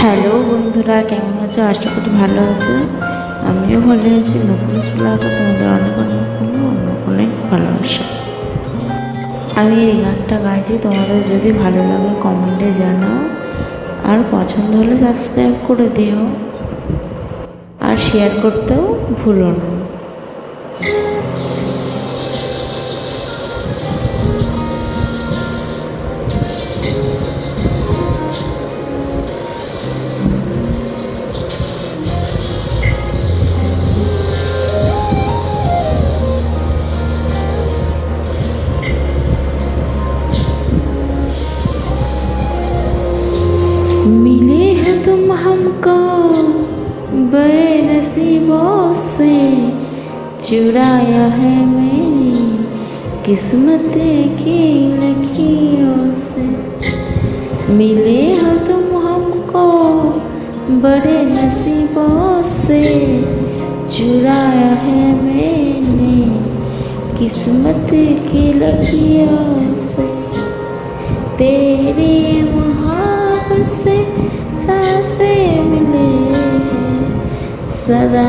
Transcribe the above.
Hello বন্ধুরা, কেমন আছো? আশা করি ভালো আছে। আমিও ভালো আছি। নকুল ব্লগে তোমাদের অনেক অনেক ভালোবাসা। আমি এই গানটা গাইছি, তোমাদের যদি ভালো লাগে কমেন্টে জানাও, আর পছন্দ হলে সাবস্ক্রাইব করে দিও, আর শেয়ার করতেও ভুলো না। मिले हो तुम हमको बड़े नसीबों से, चुराया है मेरी किस्मत की लकीरों से। मिले हो तुम हमको बड़े नसीबों से, चुराया है मैंने किस्मत की लकीरों से। तेरी से सांसें मिले सदा